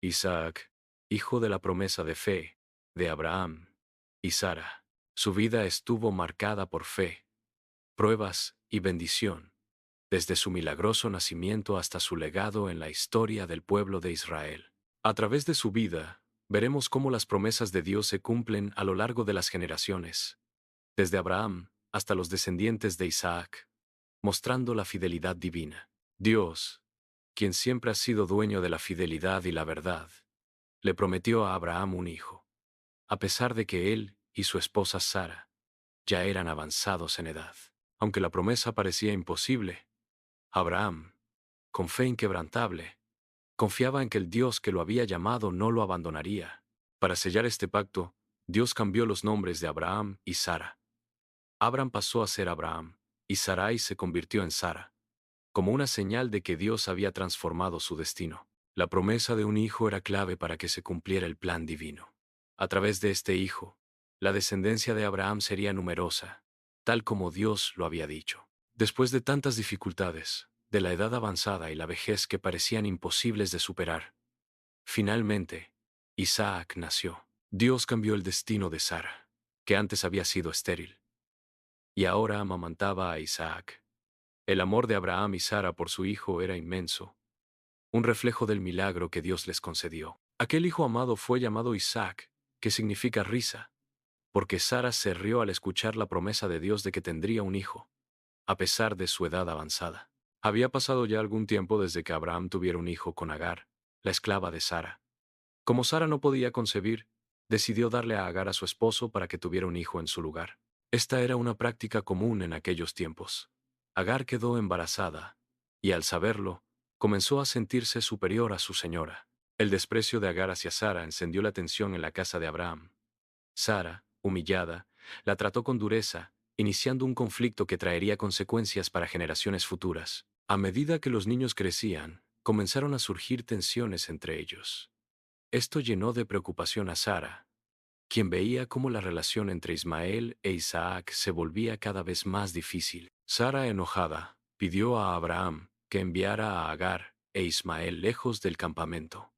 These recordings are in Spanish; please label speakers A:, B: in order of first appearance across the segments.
A: Isaac, hijo de la promesa de fe, de Abraham y Sara. Su vida estuvo marcada por fe, pruebas y bendición, desde su milagroso nacimiento hasta su legado en la historia del pueblo de Israel. A través de su vida, veremos cómo las promesas de Dios se cumplen a lo largo de las generaciones, desde Abraham hasta los descendientes de Isaac, mostrando la fidelidad divina. Dios, quien siempre ha sido dueño de la fidelidad y la verdad, le prometió a Abraham un hijo, a pesar de que él y su esposa Sara ya eran avanzados en edad. Aunque la promesa parecía imposible, Abraham, con fe inquebrantable, confiaba en que el Dios que lo había llamado no lo abandonaría. Para sellar este pacto, Dios cambió los nombres de Abraham y Sara. Abram pasó a ser Abraham, y Sarai se convirtió en Sara, como una señal de que Dios había transformado su destino. La promesa de un hijo era clave para que se cumpliera el plan divino. A través de este hijo, la descendencia de Abraham sería numerosa, tal como Dios lo había dicho. Después de tantas dificultades, de la edad avanzada y la vejez que parecían imposibles de superar, finalmente, Isaac nació. Dios cambió el destino de Sara, que antes había sido estéril, y ahora amamantaba a Isaac. El amor de Abraham y Sara por su hijo era inmenso, un reflejo del milagro que Dios les concedió. Aquel hijo amado fue llamado Isaac, que significa risa, porque Sara se rió al escuchar la promesa de Dios de que tendría un hijo, a pesar de su edad avanzada. Había pasado ya algún tiempo desde que Abraham tuviera un hijo con Agar, la esclava de Sara. Como Sara no podía concebir, decidió darle a Agar a su esposo para que tuviera un hijo en su lugar. Esta era una práctica común en aquellos tiempos. Agar quedó embarazada, y al saberlo, comenzó a sentirse superior a su señora. El desprecio de Agar hacia Sara encendió la tensión en la casa de Abraham. Sara, humillada, la trató con dureza, iniciando un conflicto que traería consecuencias para generaciones futuras. A medida que los niños crecían, comenzaron a surgir tensiones entre ellos. Esto llenó de preocupación a Sara, quien veía cómo la relación entre Ismael e Isaac se volvía cada vez más difícil. Sara, enojada, pidió a Abraham que enviara a Agar e Ismael lejos del campamento.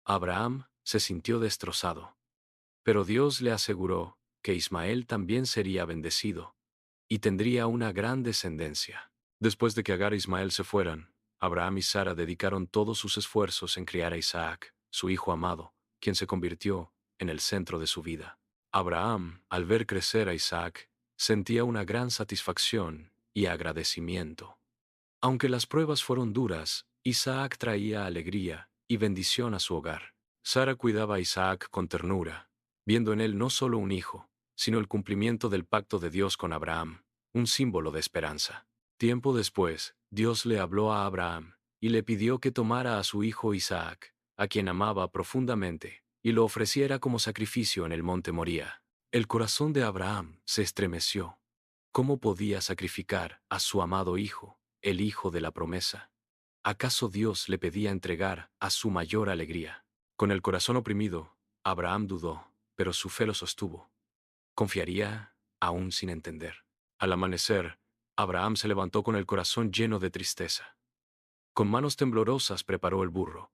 A: Abraham se sintió destrozado, pero Dios le aseguró que Ismael también sería bendecido y tendría una gran descendencia. Después de que Agar e Ismael se fueran, Abraham y Sara dedicaron todos sus esfuerzos en criar a Isaac, su hijo amado, quien se convirtió en el centro de su vida. Abraham, al ver crecer a Isaac, sentía una gran satisfacción y agradecimiento. Aunque las pruebas fueron duras, Isaac traía alegría y bendición a su hogar. Sara cuidaba a Isaac con ternura, viendo en él no solo un hijo, sino el cumplimiento del pacto de Dios con Abraham, un símbolo de esperanza. Tiempo después, Dios le habló a Abraham y le pidió que tomara a su hijo Isaac, a quien amaba profundamente, y lo ofreciera como sacrificio en el monte Moría. El corazón de Abraham se estremeció. ¿Cómo podía sacrificar a su amado hijo, el hijo de la promesa? ¿Acaso Dios le pedía entregar a su mayor alegría? Con el corazón oprimido, Abraham dudó, pero su fe lo sostuvo. Confiaría, aún sin entender. Al amanecer, Abraham se levantó con el corazón lleno de tristeza. Con manos temblorosas preparó el burro.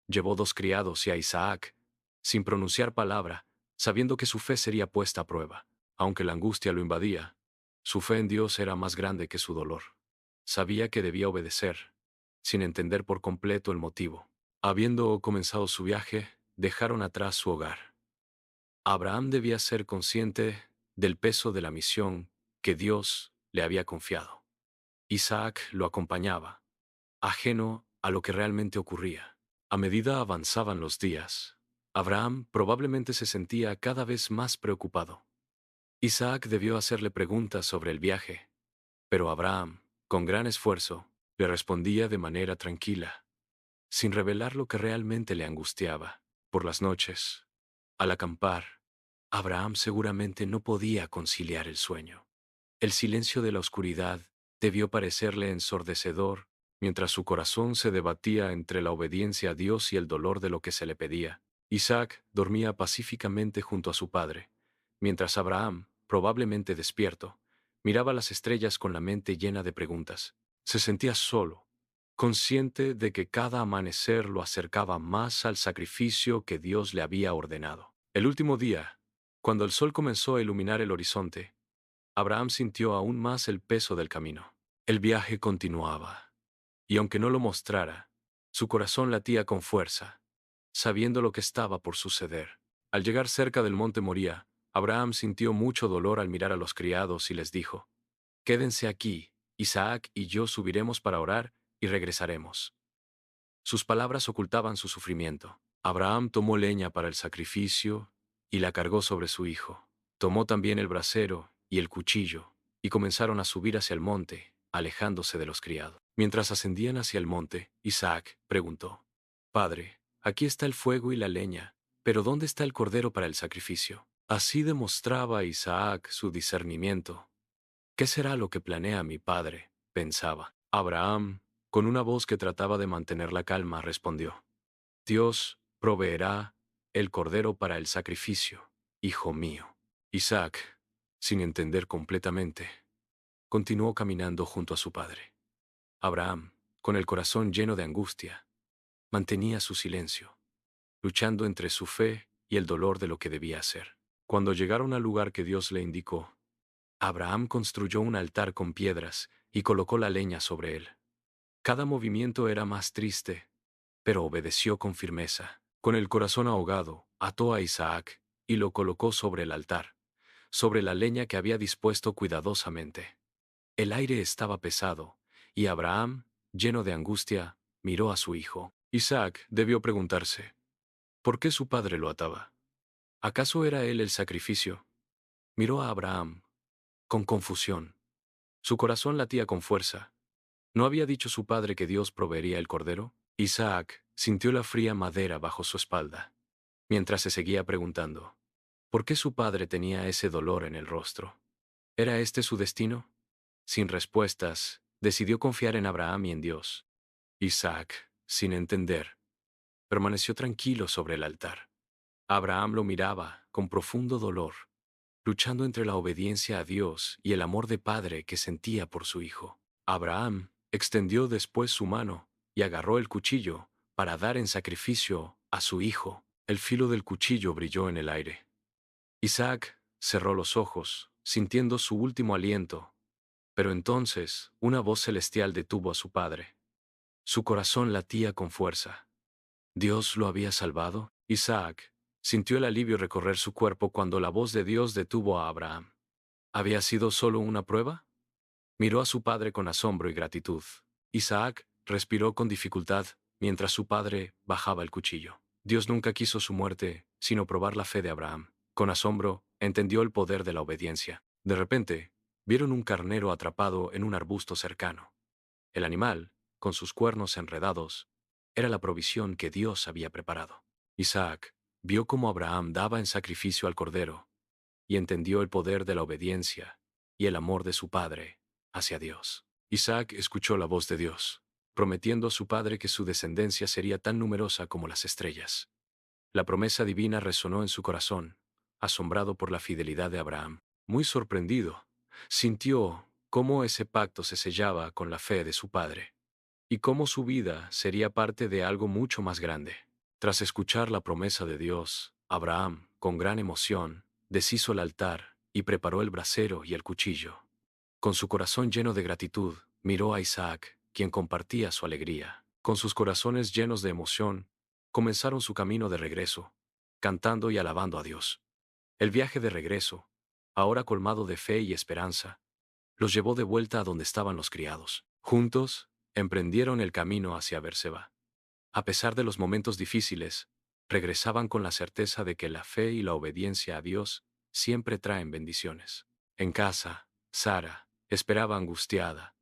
A: Llevó 2 criados y a Isaac, sin pronunciar palabra, sabiendo que su fe sería puesta a prueba. Aunque la angustia lo invadía, su fe en Dios era más grande que su dolor. Sabía que debía obedecer, sin entender por completo el motivo. Habiendo comenzado su viaje, dejaron atrás su hogar. Abraham debía ser consciente del peso de la misión que Dios le había confiado. Isaac lo acompañaba, ajeno a lo que realmente ocurría. A medida avanzaban los días, Abraham probablemente se sentía cada vez más preocupado. Isaac debió hacerle preguntas sobre el viaje, pero Abraham, con gran esfuerzo, le respondía de manera tranquila, sin revelar lo que realmente le angustiaba. Por las noches, al acampar, Abraham seguramente no podía conciliar el sueño. El silencio de la oscuridad debió parecerle ensordecedor, mientras su corazón se debatía entre la obediencia a Dios y el dolor de lo que se le pedía. Isaac dormía pacíficamente junto a su padre, mientras Abraham, probablemente despierto, miraba las estrellas con la mente llena de preguntas. Se sentía solo, consciente de que cada amanecer lo acercaba más al sacrificio que Dios le había ordenado. El último día, cuando el sol comenzó a iluminar el horizonte, Abraham sintió aún más el peso del camino. El viaje continuaba, y aunque no lo mostrara, su corazón latía con fuerza, sabiendo lo que estaba por suceder. Al llegar cerca del monte Moría, Abraham sintió mucho dolor al mirar a los criados y les dijo: «Quédense aquí, Isaac y yo subiremos para orar y regresaremos». Sus palabras ocultaban su sufrimiento. Abraham tomó leña para el sacrificio y la cargó sobre su hijo. Tomó también el brasero y el cuchillo, y comenzaron a subir hacia el monte, alejándose de los criados. Mientras ascendían hacia el monte, Isaac preguntó: «Padre, aquí está el fuego y la leña, pero ¿dónde está el cordero para el sacrificio?». Así demostraba Isaac su discernimiento. «¿Qué será lo que planea mi padre?», pensaba. Abraham, con una voz que trataba de mantener la calma, respondió: «Dios proveerá el cordero para el sacrificio, hijo mío». Isaac, sin entender completamente, continuó caminando junto a su padre. Abraham, con el corazón lleno de angustia, mantenía su silencio, luchando entre su fe y el dolor de lo que debía hacer. Cuando llegaron al lugar que Dios le indicó, Abraham construyó un altar con piedras y colocó la leña sobre él. Cada movimiento era más triste, pero obedeció con firmeza. Con el corazón ahogado, ató a Isaac y lo colocó sobre el altar, sobre la leña que había dispuesto cuidadosamente. El aire estaba pesado, y Abraham, lleno de angustia, miró a su hijo. Isaac debió preguntarse: ¿por qué su padre lo ataba? ¿Acaso era él el sacrificio? Miró a Abraham con confusión. Su corazón latía con fuerza. ¿No había dicho su padre que Dios proveería el cordero? Isaac sintió la fría madera bajo su espalda, mientras se seguía preguntando: ¿por qué su padre tenía ese dolor en el rostro? ¿Era este su destino? Sin respuestas, decidió confiar en Abraham y en Dios. Isaac, sin entender, permaneció tranquilo sobre el altar. Abraham lo miraba con profundo dolor, luchando entre la obediencia a Dios y el amor de padre que sentía por su hijo. Abraham extendió después su mano y agarró el cuchillo para dar en sacrificio a su hijo. El filo del cuchillo brilló en el aire. Isaac cerró los ojos, sintiendo su último aliento, pero entonces una voz celestial detuvo a su padre. Su corazón latía con fuerza. ¿Dios lo había salvado? Isaac sintió el alivio recorrer su cuerpo cuando la voz de Dios detuvo a Abraham. ¿Había sido solo una prueba? Miró a su padre con asombro y gratitud. Isaac respiró con dificultad mientras su padre bajaba el cuchillo. Dios nunca quiso su muerte, sino probar la fe de Abraham. Con asombro, entendió el poder de la obediencia. De repente, vieron un carnero atrapado en un arbusto cercano. El animal, con sus cuernos enredados, era la provisión que Dios había preparado. Isaac vio cómo Abraham daba en sacrificio al cordero, y entendió el poder de la obediencia y el amor de su padre hacia Dios. Isaac escuchó la voz de Dios, prometiendo a su padre que su descendencia sería tan numerosa como las estrellas. La promesa divina resonó en su corazón, asombrado por la fidelidad de Abraham. Muy sorprendido, sintió cómo ese pacto se sellaba con la fe de su padre, y cómo su vida sería parte de algo mucho más grande. Tras escuchar la promesa de Dios, Abraham, con gran emoción, deshizo el altar y preparó el brasero y el cuchillo. Con su corazón lleno de gratitud, miró a Isaac, quien compartía su alegría. Con sus corazones llenos de emoción, comenzaron su camino de regreso, cantando y alabando a Dios. El viaje de regreso, ahora colmado de fe y esperanza, los llevó de vuelta a donde estaban los criados. Juntos, emprendieron el camino hacia Berseba. A pesar de los momentos difíciles, regresaban con la certeza de que la fe y la obediencia a Dios siempre traen bendiciones. En casa, Sara esperaba angustiada,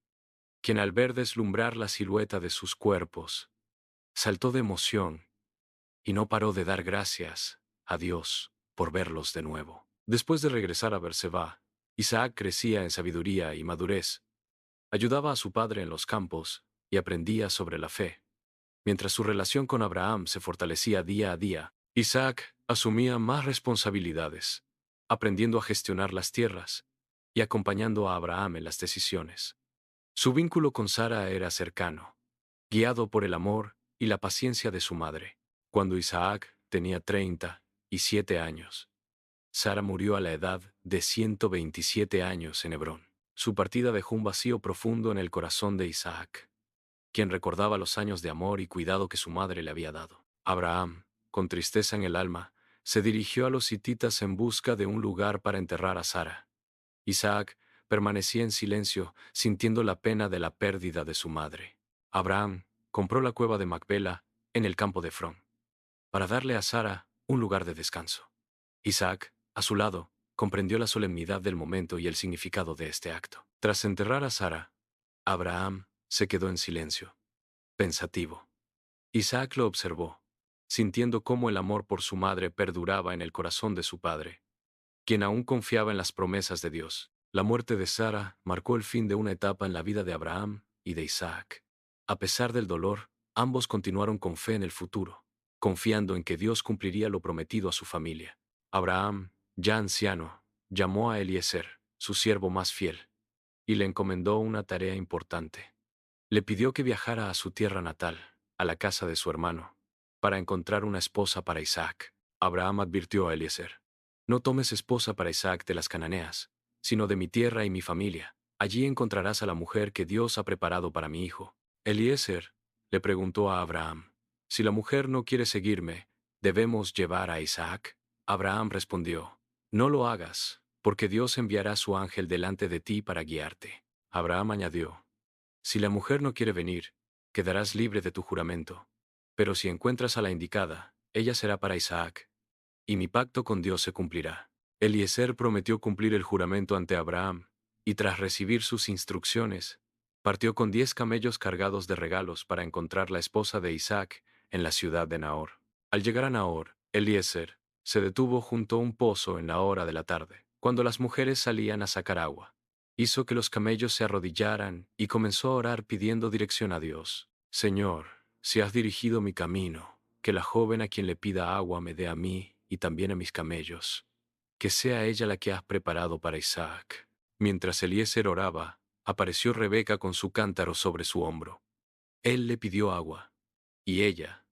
A: quien al ver deslumbrar la silueta de sus cuerpos, saltó de emoción y no paró de dar gracias a Dios por verlos de nuevo. Después de regresar a Berseba, Isaac crecía en sabiduría y madurez, ayudaba a su padre en los campos y aprendía sobre la fe. Mientras su relación con Abraham se fortalecía día a día, Isaac asumía más responsabilidades, aprendiendo a gestionar las tierras y acompañando a Abraham en las decisiones. Su vínculo con Sara era cercano, guiado por el amor y la paciencia de su madre. Cuando Isaac tenía 37 años, Sara murió a la edad de 127 años en Hebrón. Su partida dejó un vacío profundo en el corazón de Isaac, quien recordaba los años de amor y cuidado que su madre le había dado. Abraham, con tristeza en el alma, se dirigió a los hititas en busca de un lugar para enterrar a Sara. Isaac permanecía en silencio, sintiendo la pena de la pérdida de su madre. Abraham compró la cueva de Macpela en el campo de Efrón, para darle a Sara un lugar de descanso. Isaac, a su lado, comprendió la solemnidad del momento y el significado de este acto. Tras enterrar a Sara, Abraham se quedó en silencio, pensativo. Isaac lo observó, sintiendo cómo el amor por su madre perduraba en el corazón de su padre, quien aún confiaba en las promesas de Dios. La muerte de Sara marcó el fin de una etapa en la vida de Abraham y de Isaac. A pesar del dolor, ambos continuaron con fe en el futuro, confiando en que Dios cumpliría lo prometido a su familia. Abraham, ya anciano, llamó a Eliezer, su siervo más fiel, y le encomendó una tarea importante. Le pidió que viajara a su tierra natal, a la casa de su hermano, para encontrar una esposa para Isaac. Abraham advirtió a Eliezer: no tomes esposa para Isaac de las cananeas, sino de mi tierra y mi familia. Allí encontrarás a la mujer que Dios ha preparado para mi hijo. Eliezer le preguntó a Abraham: si la mujer no quiere seguirme, ¿debemos llevar a Isaac? Abraham respondió: no lo hagas, porque Dios enviará su ángel delante de ti para guiarte. Abraham añadió: si la mujer no quiere venir, quedarás libre de tu juramento. Pero si encuentras a la indicada, ella será para Isaac, y mi pacto con Dios se cumplirá. Eliezer prometió cumplir el juramento ante Abraham, y tras recibir sus instrucciones, partió con 10 camellos cargados de regalos para encontrar la esposa de Isaac en la ciudad de Nahor. Al llegar a Nahor, Eliezer se detuvo junto a un pozo en la hora de la tarde, cuando las mujeres salían a sacar agua. Hizo que los camellos se arrodillaran y comenzó a orar pidiendo dirección a Dios. Señor, si has dirigido mi camino, que la joven a quien le pida agua me dé a mí y también a mis camellos. Que sea ella la que has preparado para Isaac. Mientras Eliezer oraba, apareció Rebeca con su cántaro sobre su hombro. Él le pidió agua, y ella,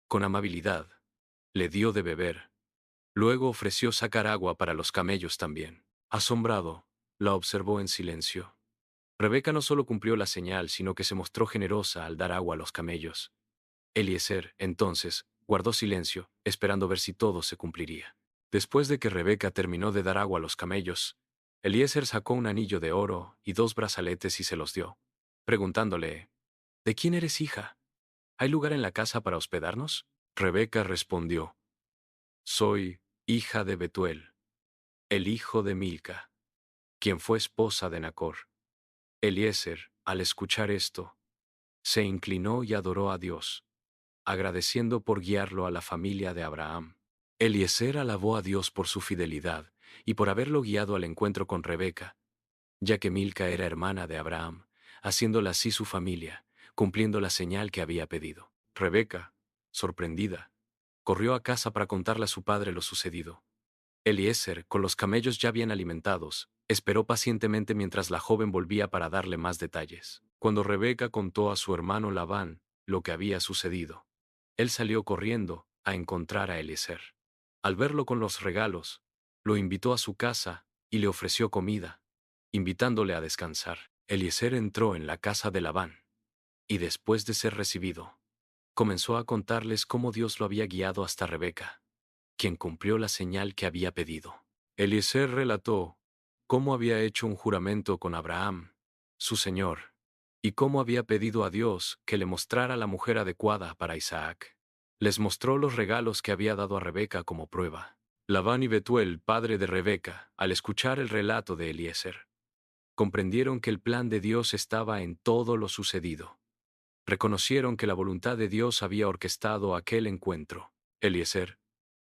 A: con amabilidad, le dio de beber. Luego ofreció sacar agua para los camellos también. Asombrado, la observó en silencio. Rebeca no solo cumplió la señal, sino que se mostró generosa al dar agua a los camellos. Eliezer, entonces, guardó silencio, esperando ver si todo se cumpliría. Después de que Rebeca terminó de dar agua a los camellos, Eliezer sacó un anillo de oro y 2 brazaletes y se los dio, preguntándole: ¿de quién eres hija? ¿Hay lugar en la casa para hospedarnos? Rebeca respondió: soy hija de Betuel, el hijo de Milca, quien fue esposa de Nacor. Eliezer, al escuchar esto, se inclinó y adoró a Dios, agradeciendo por guiarlo a la familia de Abraham. Eliezer alabó a Dios por su fidelidad y por haberlo guiado al encuentro con Rebeca, ya que Milca era hermana de Abraham, haciéndola así su familia, cumpliendo la señal que había pedido. Rebeca, sorprendida, corrió a casa para contarle a su padre lo sucedido. Eliezer, con los camellos ya bien alimentados, esperó pacientemente mientras la joven volvía para darle más detalles. Cuando Rebeca contó a su hermano Labán lo que había sucedido, él salió corriendo a encontrar a Eliezer. Al verlo con los regalos, lo invitó a su casa y le ofreció comida, invitándole a descansar. Eliezer entró en la casa de Labán, y después de ser recibido, comenzó a contarles cómo Dios lo había guiado hasta Rebeca, quien cumplió la señal que había pedido. Eliezer relató cómo había hecho un juramento con Abraham, su señor, y cómo había pedido a Dios que le mostrara la mujer adecuada para Isaac. Les mostró los regalos que había dado a Rebeca como prueba. Labán y Betuel, padre de Rebeca, al escuchar el relato de Eliezer, comprendieron que el plan de Dios estaba en todo lo sucedido. Reconocieron que la voluntad de Dios había orquestado aquel encuentro. Eliezer,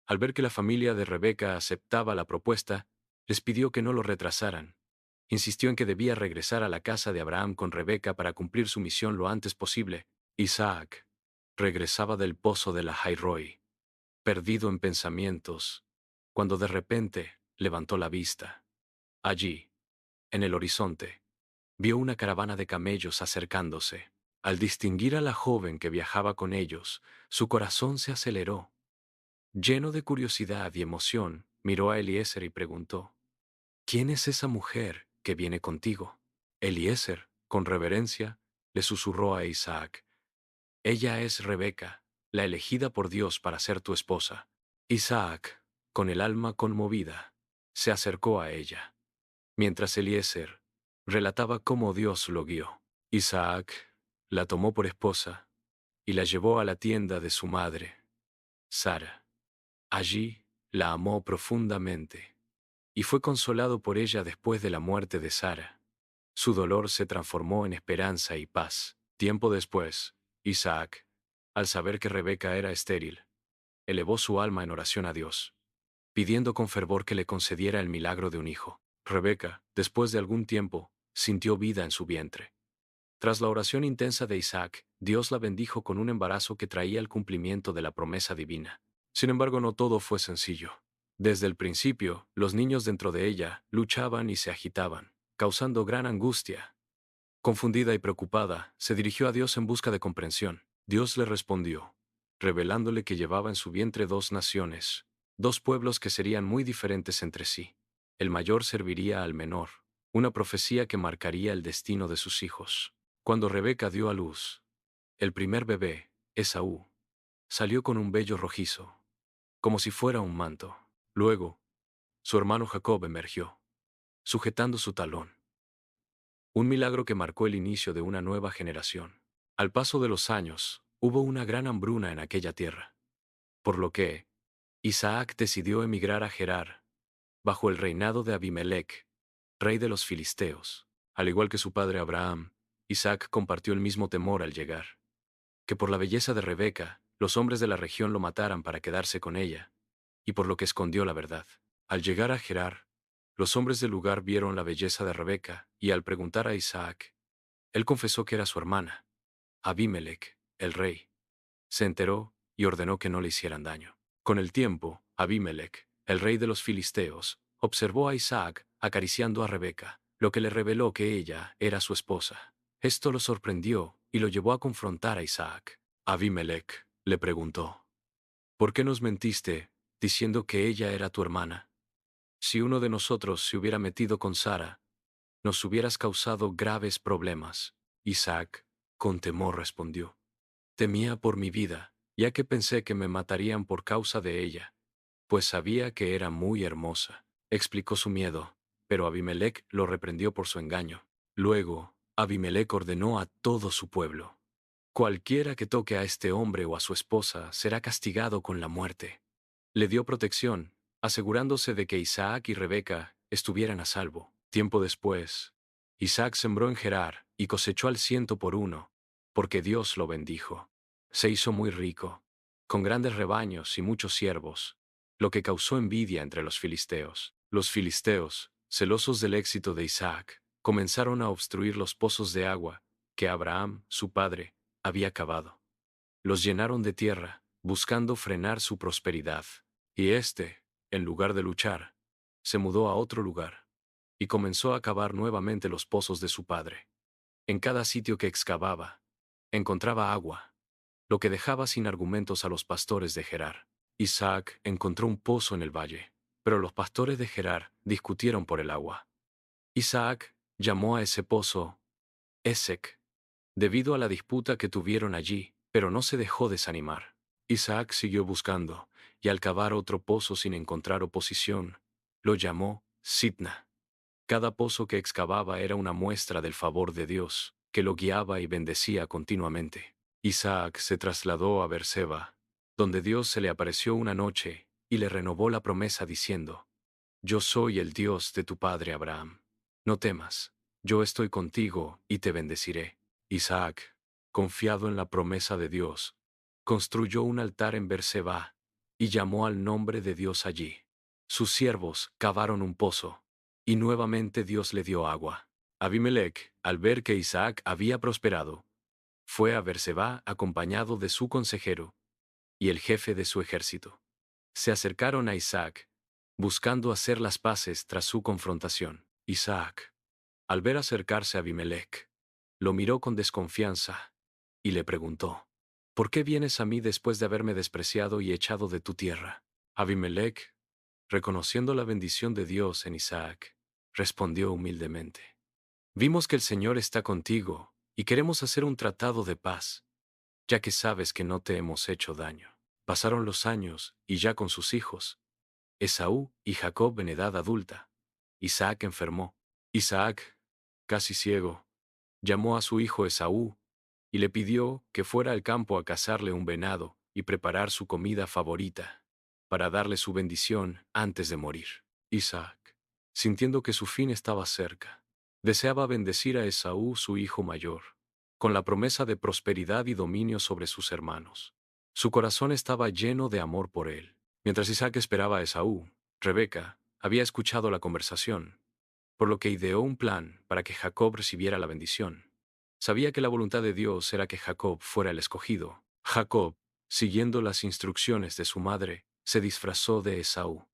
A: al ver que la familia de Rebeca aceptaba la propuesta, les pidió que no lo retrasaran. Insistió en que debía regresar a la casa de Abraham con Rebeca para cumplir su misión lo antes posible. Isaac regresaba del pozo de la Jairoi, perdido en pensamientos, cuando de repente levantó la vista. Allí, en el horizonte, vio una caravana de camellos acercándose. Al distinguir a la joven que viajaba con ellos, su corazón se aceleró. Lleno de curiosidad y emoción, miró a Eliezer y preguntó: ¿Quién es esa mujer que viene contigo? Eliezer, con reverencia, le susurró a Isaac: Ella es Rebeca, la elegida por Dios para ser tu esposa. Isaac, con el alma conmovida, se acercó a ella, mientras Eliezer relataba cómo Dios lo guió. Isaac la tomó por esposa y la llevó a la tienda de su madre, Sara. Allí la amó profundamente y fue consolado por ella después de la muerte de Sara. Su dolor se transformó en esperanza y paz. Tiempo después, Isaac, al saber que Rebeca era estéril, elevó su alma en oración a Dios, pidiendo con fervor que le concediera el milagro de un hijo. Rebeca, después de algún tiempo, sintió vida en su vientre. Tras la oración intensa de Isaac, Dios la bendijo con un embarazo que traía el cumplimiento de la promesa divina. Sin embargo, no todo fue sencillo. Desde el principio, los niños dentro de ella luchaban y se agitaban, causando gran angustia. Confundida y preocupada, se dirigió a Dios en busca de comprensión. Dios le respondió, revelándole que llevaba en su vientre dos naciones, dos pueblos que serían muy diferentes entre sí. El mayor serviría al menor, una profecía que marcaría el destino de sus hijos. Cuando Rebeca dio a luz, el primer bebé, Esaú, salió con un vello rojizo, como si fuera un manto. Luego, su hermano Jacob emergió, sujetando su talón. Un milagro que marcó el inicio de una nueva generación. Al paso de los años, hubo una gran hambruna en aquella tierra, por lo que Isaac decidió emigrar a Gerar, bajo el reinado de Abimelec, rey de los filisteos. Al igual que su padre Abraham, Isaac compartió el mismo temor al llegar, que por la belleza de Rebeca, los hombres de la región lo mataran para quedarse con ella, y por lo que escondió la verdad. Al llegar a Gerar, los hombres del lugar vieron la belleza de Rebeca, y al preguntar a Isaac, él confesó que era su hermana. Abimelec, el rey, se enteró y ordenó que no le hicieran daño. Con el tiempo, Abimelec, el rey de los filisteos, observó a Isaac acariciando a Rebeca, lo que le reveló que ella era su esposa. Esto lo sorprendió y lo llevó a confrontar a Isaac. Abimelec le preguntó: ¿Por qué nos mentiste diciendo que ella era tu hermana? Si uno de nosotros se hubiera metido con Sara, nos hubieras causado graves problemas. Isaac, con temor, respondió: Temía por mi vida, ya que pensé que me matarían por causa de ella, pues sabía que era muy hermosa. Explicó su miedo, pero Abimelec lo reprendió por su engaño. Luego, Abimelec ordenó a todo su pueblo: Cualquiera que toque a este hombre o a su esposa será castigado con la muerte. Le dio protección, asegurándose de que Isaac y Rebeca estuvieran a salvo. Tiempo después, Isaac sembró en Gerar y cosechó al 100 por 1, porque Dios lo bendijo. Se hizo muy rico, con grandes rebaños y muchos siervos, lo que causó envidia entre los filisteos. Los filisteos, celosos del éxito de Isaac, comenzaron a obstruir los pozos de agua que Abraham, su padre, había cavado. Los llenaron de tierra, buscando frenar su prosperidad. Y éste, en lugar de luchar, se mudó a otro lugar y comenzó a cavar nuevamente los pozos de su padre. En cada sitio que excavaba, encontraba agua, lo que dejaba sin argumentos a los pastores de Gerar. Isaac encontró un pozo en el valle, pero los pastores de Gerar discutieron por el agua. Isaac llamó a ese pozo Esek, debido a la disputa que tuvieron allí, pero no se dejó desanimar. Isaac siguió buscando, y al cavar otro pozo sin encontrar oposición, lo llamó Sitna. Cada pozo que excavaba era una muestra del favor de Dios, que lo guiaba y bendecía continuamente. Isaac se trasladó a Beerseba, donde Dios se le apareció una noche y le renovó la promesa diciendo: Yo soy el Dios de tu padre Abraham. No temas, yo estoy contigo y te bendeciré. Isaac, confiado en la promesa de Dios, construyó un altar en Beerseba y llamó al nombre de Dios allí. Sus siervos cavaron un pozo, y nuevamente Dios le dio agua. Abimelec, al ver que Isaac había prosperado, fue a Beerseba acompañado de su consejero y el jefe de su ejército. Se acercaron a Isaac, buscando hacer las paces tras su confrontación. Isaac, al ver acercarse a Abimelec, lo miró con desconfianza y le preguntó: ¿Por qué vienes a mí después de haberme despreciado y echado de tu tierra? Abimelech, reconociendo la bendición de Dios en Isaac, respondió humildemente: Vimos que el Señor está contigo, y queremos hacer un tratado de paz, ya que sabes que no te hemos hecho daño. Pasaron los años, y ya con sus hijos, Esaú y Jacob en edad adulta, Isaac enfermó. Isaac, casi ciego, llamó a su hijo Esaú, y le pidió que fuera al campo a cazarle un venado y preparar su comida favorita, para darle su bendición antes de morir. Isaac, sintiendo que su fin estaba cerca, deseaba bendecir a Esaú, su hijo mayor, con la promesa de prosperidad y dominio sobre sus hermanos. Su corazón estaba lleno de amor por él. Mientras Isaac esperaba a Esaú, Rebeca había escuchado la conversación, por lo que ideó un plan para que Jacob recibiera la bendición. Sabía que la voluntad de Dios era que Jacob fuera el escogido. Jacob, siguiendo las instrucciones de su madre, se disfrazó de Esaú.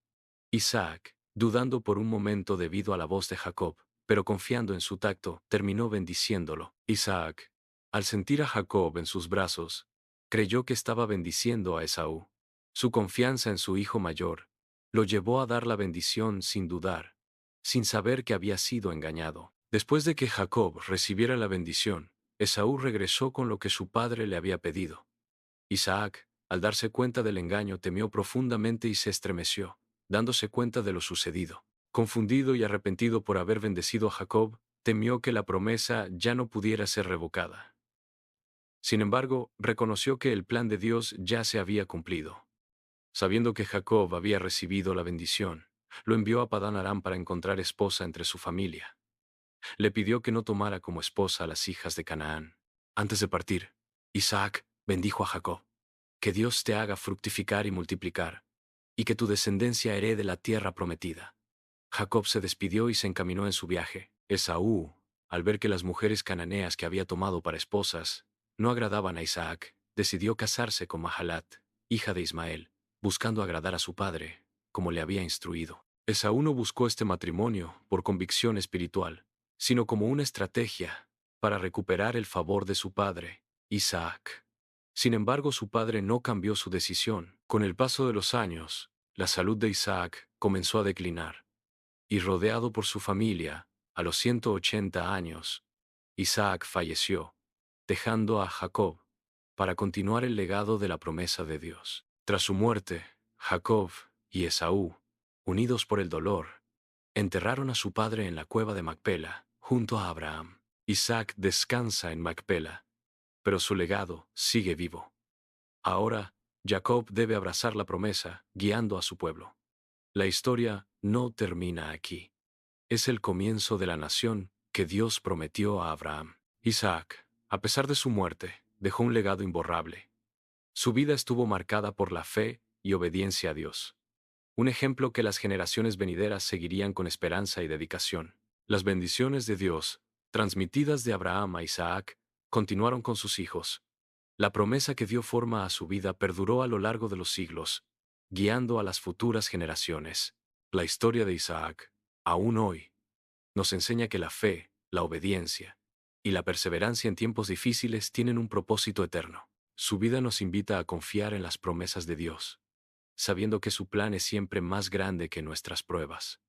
A: Isaac, dudando por un momento debido a la voz de Jacob, pero confiando en su tacto, terminó bendiciéndolo. Isaac, al sentir a Jacob en sus brazos, creyó que estaba bendiciendo a Esaú. Su confianza en su hijo mayor lo llevó a dar la bendición sin dudar, sin saber que había sido engañado. Después de que Jacob recibiera la bendición, Esaú regresó con lo que su padre le había pedido. Isaac, al darse cuenta del engaño, temió profundamente y se estremeció, dándose cuenta de lo sucedido. Confundido y arrepentido por haber bendecido a Jacob, temió que la promesa ya no pudiera ser revocada. Sin embargo, reconoció que el plan de Dios ya se había cumplido. Sabiendo que Jacob había recibido la bendición, lo envió a Padán Aram para encontrar esposa entre su familia. Le pidió que no tomara como esposa a las hijas de Canaán. Antes de partir, Isaac bendijo a Jacob: Que Dios te haga fructificar y multiplicar, y que tu descendencia herede la tierra prometida. Jacob se despidió y se encaminó en su viaje. Esaú, al ver que las mujeres cananeas que había tomado para esposas no agradaban a Isaac, decidió casarse con Mahalat, hija de Ismael, buscando agradar a su padre, como le había instruido. Esaú no buscó este matrimonio por convicción espiritual, sino como una estrategia para recuperar el favor de su padre, Isaac. Sin embargo, su padre no cambió su decisión. Con el paso de los años, la salud de Isaac comenzó a declinar, y rodeado por su familia, a los 180 años, Isaac falleció, dejando a Jacob para continuar el legado de la promesa de Dios. Tras su muerte, Jacob y Esaú, unidos por el dolor, enterraron a su padre en la cueva de Macpela, junto a Abraham. Isaac descansa en Macpela, pero su legado sigue vivo. Ahora, Jacob debe abrazar la promesa, guiando a su pueblo. La historia no termina aquí. Es el comienzo de la nación que Dios prometió a Abraham. Isaac, a pesar de su muerte, dejó un legado imborrable. Su vida estuvo marcada por la fe y obediencia a Dios. Un ejemplo que las generaciones venideras seguirían con esperanza y dedicación. Las bendiciones de Dios, transmitidas de Abraham a Isaac, continuaron con sus hijos. La promesa que dio forma a su vida perduró a lo largo de los siglos, guiando a las futuras generaciones. La historia de Isaac, aún hoy, nos enseña que la fe, la obediencia y la perseverancia en tiempos difíciles tienen un propósito eterno. Su vida nos invita a confiar en las promesas de Dios, sabiendo que su plan es siempre más grande que nuestras pruebas.